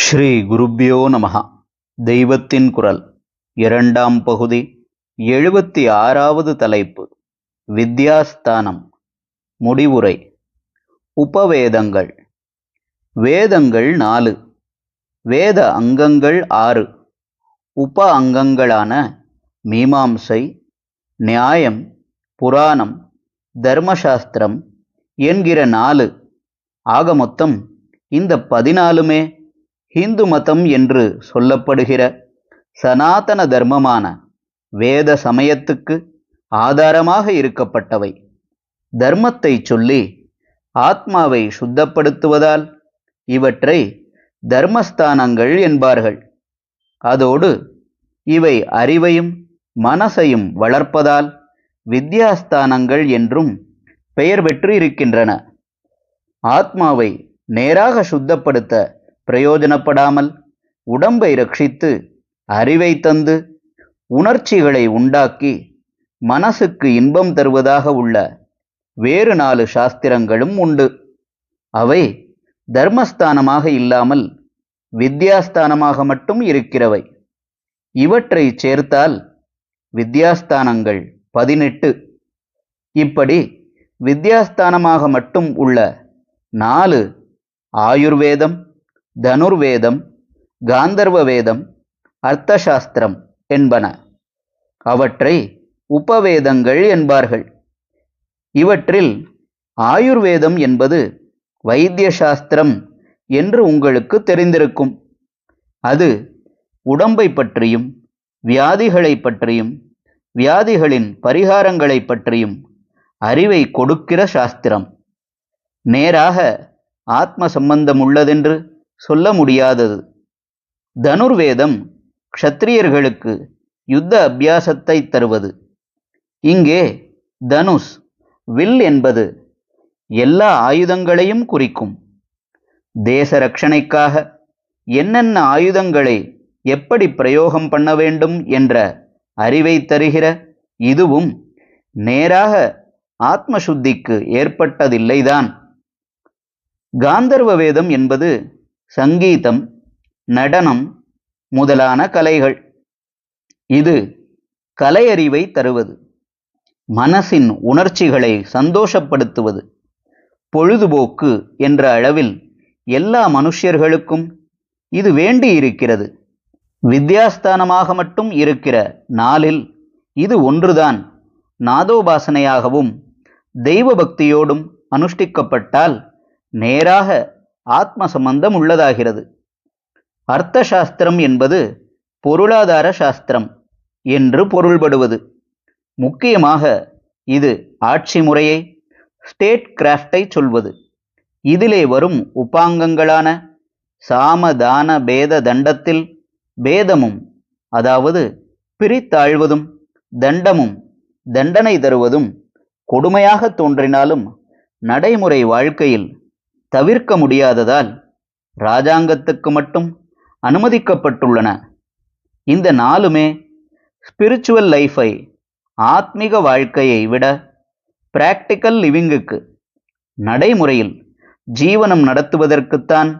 ஸ்ரீ குருப்யோ நமஹ. தெய்வத்தின் குரல் இரண்டாம் பகுதி 76வது தலைப்பு. வித்யாஸ்தானம். முடிவுரை. உபவேதங்கள். வேதங்கள் 4, வேத அங்கங்கள் 6, உப அங்கங்களான மீமாம்சை, நியாயம், புராணம், தர்மசாஸ்திரம் என்கிற 4. ஆக மொத்தம் இந்த 14மே ஹிந்து மதம் என்று சொல்லப்படுகிற சனாதன தர்மமான வேத சமயத்துக்கு ஆதாரமாக இருக்கப்பட்டவை. தர்மத்தை சொல்லி ஆத்மாவை சுத்தப்படுத்துவதால் இவற்றை தர்மஸ்தானங்கள் என்பார்கள். அதோடு இவை அறிவையும் மனசையும் வளர்ப்பதால் வித்யாஸ்தானங்கள் என்றும் பெயர் பெற்று இருக்கின்றன. ஆத்மாவை நேராக சுத்தப்படுத்த பிரயோஜனப்படாமல் உடம்பை ரட்சித்து அறிவை தந்து உணர்ச்சிகளை உண்டாக்கி மனசுக்கு இன்பம் தருவதாக உள்ள வேறு 4 சாஸ்திரங்களும் உண்டு. அவை தர்மஸ்தானமாக இல்லாமல் வித்யாஸ்தானமாக மட்டும் இருக்கிறவை. இவற்றை சேர்த்தால் வித்யாஸ்தானங்கள் 18. இப்படி வித்யாஸ்தானமாக மட்டும் உள்ள 4 ஆயுர்வேதம், தனுர்வேதம், காந்தர்வ வேதம், அர்த்தசாஸ்திரம் என்பன. அவற்றை உபவேதங்கள் என்பார்கள். இவற்றில் ஆயுர்வேதம் என்பது வைத்திய சாஸ்திரம் என்று உங்களுக்கு தெரிந்திருக்கும். அது உடம்பை பற்றியும் வியாதிகளை பற்றியும் வியாதிகளின் பரிகாரங்களை பற்றியும் அறிவை கொடுக்கிற சாஸ்திரம். நேராக ஆத்ம சம்பந்தம் உள்ளதென்று சொல்ல முடியாதது. தனுர்வேதம் க்ஷத்திரியர்களுக்கு யுத்த அபியாசத்தை தருவது. இங்கே தனுஷ், வில் என்பது எல்லா ஆயுதங்களையும் குறிக்கும். தேச ரட்சணைக்காக என்னென்ன ஆயுதங்களை எப்படி பிரயோகம் பண்ண வேண்டும் என்ற அறிவை தருகிற இதுவும் நேராக ஆத்மசுத்திக்கு ஏற்பட்டதில்லைதான். காந்தர்வ வேதம் என்பது சங்கீதம், நடனம் முதலான கலைகள். இது கலையறிவை தருவது, மனசின் உணர்ச்சிகளை சந்தோஷப்படுத்துவது. பொழுதுபோக்கு என்ற அளவில் எல்லா மனுஷர்களுக்கும் இது வேண்டி இருக்கிறது. வித்யாஸ்தானமாக மட்டும் இருக்கிற 4இல் இது ஒன்றுதான் நாதோபாசனையாகவும் தெய்வ பக்தியோடும் அனுஷ்டிக்கப்பட்டால் நேராக ஆத்ம சம்பந்தம் உள்ளதாகிறது. அர்த்த சாஸ்திரம் என்பது பொருளாதார சாஸ்திரம் என்று பொருள்படுவது. முக்கியமாக இது ஆட்சி முறையை, ஸ்டேட் கிராஃப்டை சொல்வது. இதிலே வரும் உபாங்கங்களான சாம தான பேத தண்டத்தில் பேதமும், அதாவது பிரித்தாழ்வதும், தண்டமும் தண்டனை தருவதும் கொடுமையாக தோன்றினாலும் நடைமுறை வாழ்க்கையில் தவிர்க்க முடியாததால் இராஜாங்கத்துக்கு மட்டும் அனுமதிக்கப்பட்டுள்ளன. இந்த 4மே ஸ்பிரிச்சுவல் லைஃபை, ஆத்மீக வாழ்க்கையை விட பிராக்டிக்கல் லிவிங்குக்கு, நடைமுறையில் ஜீவனம் நடத்துவதற்குத்தான்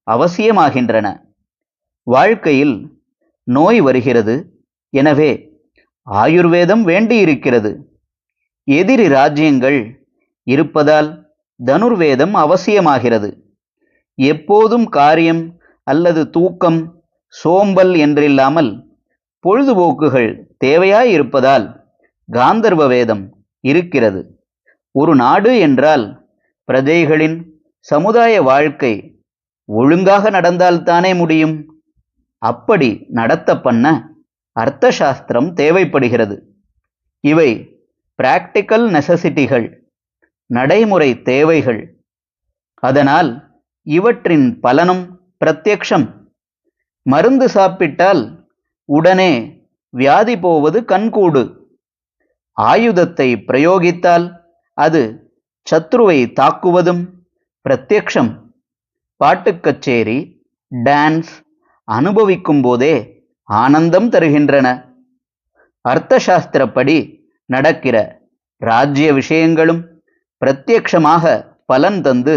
அவசியமாகின்றன. வாழ்க்கையில் நோய் வருகிறது, எனவே ஆயுர்வேதம் வேண்டியிருக்கிறது. எதிரி ராஜ்யங்கள் இருப்பதால் தனுர்வேதம் அவசியமாகிறது. எப்போதும் காரியம் அல்லது தூக்கம், சோம்பல் என்றில்லாமல் பொழுதுபோக்குகள் தேவையாயிருப்பதால் காந்தர்வ வேதம் இருக்கிறது. ஒரு நாடு என்றால் பிரஜைகளின் சமுதாய வாழ்க்கை ஒழுங்காக நடந்தால்தானே முடியும். அப்படி நடத்த பண்ண அர்த்த சாஸ்திரம் தேவைப்படுகிறது. இவை பிராக்டிக்கல் நெசசிட்டிகள், நடைமுறை தேவைகள். அதனால் இவற்றின் பலனும் பிரத்யக்ஷம். மருந்து சாப்பிட்டால் உடனே வியாதி போவது கண்கூடு. ஆயுதத்தை பிரயோகித்தால் அது சத்ருவை தாக்குவதும் பிரத்யக்ஷம். பாட்டுக்கச்சேரி, டான்ஸ் அனுபவிக்கும் போதே ஆனந்தம் தருகின்றன. அர்த்தசாஸ்திரப்படி நடக்கிற ராஜ்ய விஷயங்களும் பிரத்யக்ஷமாக பலன் தந்து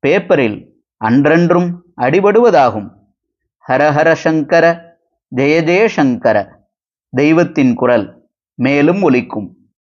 பேப்பரில் அன்றன்றும் அடிபடுவதாகும். ஹரஹர சங்கர, ஜெய ஜெய சங்கர. தெய்வத்தின் குரல் மேலும் ஒலிக்கும்.